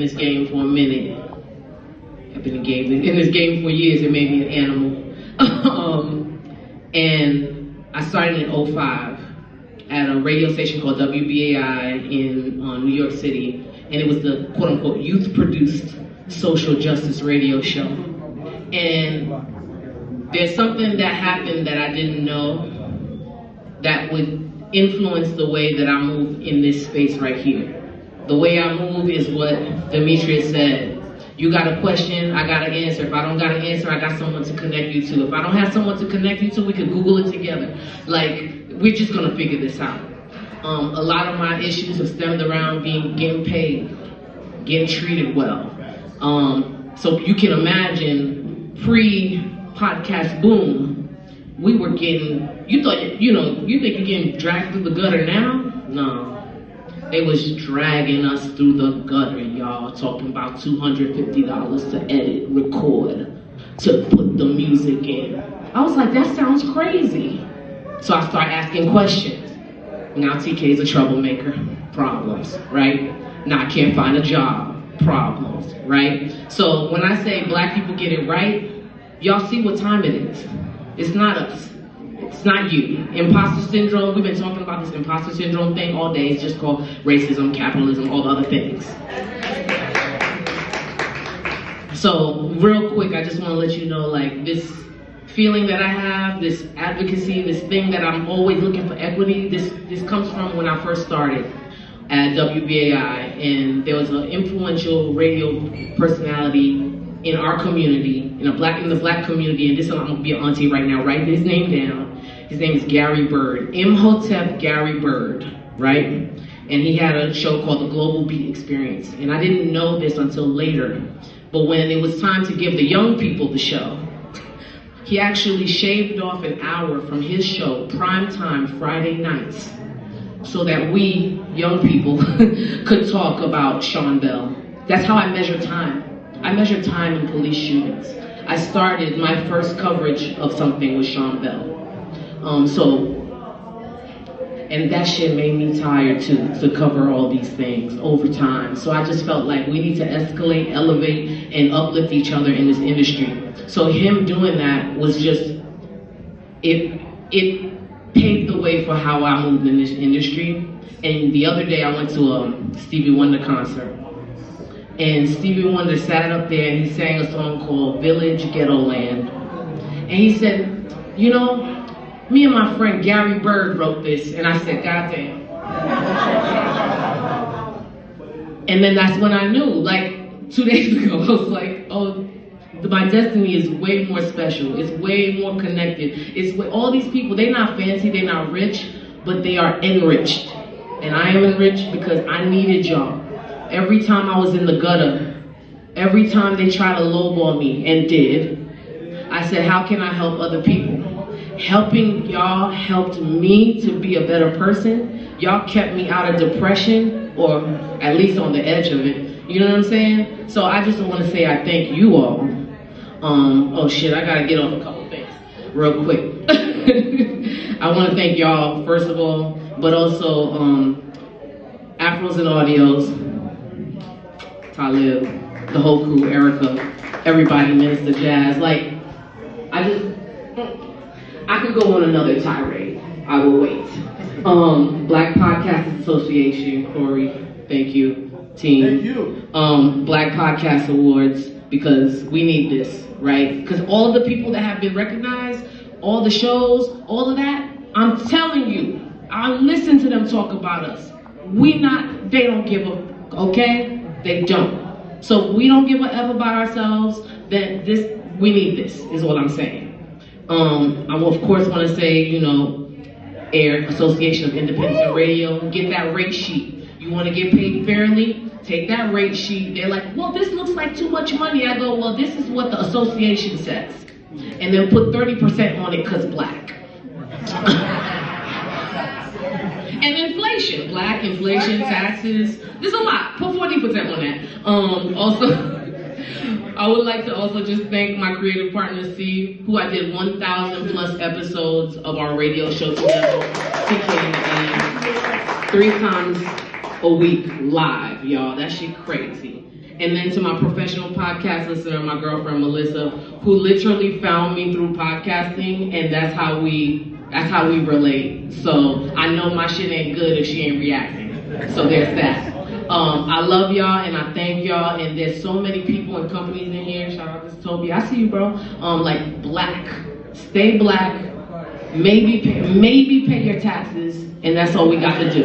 in this game for a minute. I've been in this game for years. It made me an animal. And I started in '05 at a radio station called WBAI in New York City. And it was the quote-unquote youth-produced social justice radio show. And there's something that happened that I didn't know that would influence the way that I move in this space right here. The way I move is what Demetrius said. You got a question, I got an answer. If I don't got an answer, I got someone to connect you to. If I don't have someone to connect you to, we can Google it together. Like, we're just gonna figure this out. A lot of my issues have stemmed around getting paid, getting treated well. So you can imagine pre-podcast boom, we were getting, you think you're getting dragged through the gutter now? No. They was dragging us through the gutter, y'all, talking about $250 to edit, record, to put the music in. I was like, that sounds crazy. So I started asking questions. Now TK is a troublemaker, problems, right? Now I can't find a job, problems, right? So when I say black people get it right, y'all see what time it is. It's not us. It's not you. Imposter syndrome, we've been talking about this imposter syndrome thing all day. It's just called racism, capitalism, all the other things. So real quick, I just want to let you know, like, this feeling that I have, this advocacy, this thing that I'm always looking for equity, this comes from when I first started at WBAI, and there was an influential radio personality in our community, in the black community, and this, I'm gonna be an auntie right now, write his name down. His name is Gary Bird, Imhotep Gary Bird, right? And he had a show called the Global Beat Experience, and I didn't know this until later, but when it was time to give the young people the show, he actually shaved off an hour from his show, primetime Friday nights, so that we, young people, could talk about Sean Bell. That's how I measure time. I measure time in police shootings. I started my first coverage of something with Sean Bell. And that shit made me tired to cover all these things over time. So I just felt like we need to escalate, elevate, and uplift each other in this industry. So him doing that was just, it paved the way for how I moved in this industry. And the other day I went to a Stevie Wonder concert. And Stevie Wonder sat up there and he sang a song called Village Ghetto Land. And he said, you know, me and my friend Gary Bird wrote this. And I said, God damn. And then that's when I knew, like 2 days ago, I was like, oh, my destiny is way more special. It's way more connected. It's with all these people, they're not fancy, they're not rich, but they are enriched. And I am enriched because I needed y'all. Every time I was in the gutter, every time they tried to lowball me, and did, I said, how can I help other people? Helping y'all helped me to be a better person. Y'all kept me out of depression, or at least on the edge of it. You know what I'm saying? So I just want to say I thank you all. Oh shit, I gotta get off a couple things real quick. I want to thank y'all, first of all, but also Afros and Audios, Talib, the whole crew, Erica, everybody, Minister Jazz. Like, I could go on another tirade. I will wait. Black Podcasters Association, Corey, thank you, team. Thank you. Black Podcast Awards, because we need this, right? Because all the people that have been recognized, all the shows, all of that, I'm telling you, I listen to them talk about us. They don't give a, okay? They don't. So we don't give a F about ourselves, then we need this, is what I'm saying. I will, of course, want to say, you know, AIR, Association of Independent Radio, get that rate sheet. You want to get paid fairly? Take that rate sheet. They're like, well, this looks like too much money. I go, well, this is what the association says. And then put 30% on it because black. And inflation, black inflation, taxes. There's a lot. Put 40% on that. Also, I would like to also just thank my creative partner, Steve, who I did 1,000 plus episodes of our radio show together, TK, 3 times a week live, y'all. That shit crazy. And then to my professional podcast listener, my girlfriend Melissa, who literally found me through podcasting, and that's how we relate. So I know my shit ain't good if she ain't reacting. So there's that. I love y'all and I thank y'all, and there's so many people and companies in here. Shout out to Toby, I see you, bro. Like black, stay black, maybe pay your taxes, and that's all we got to do.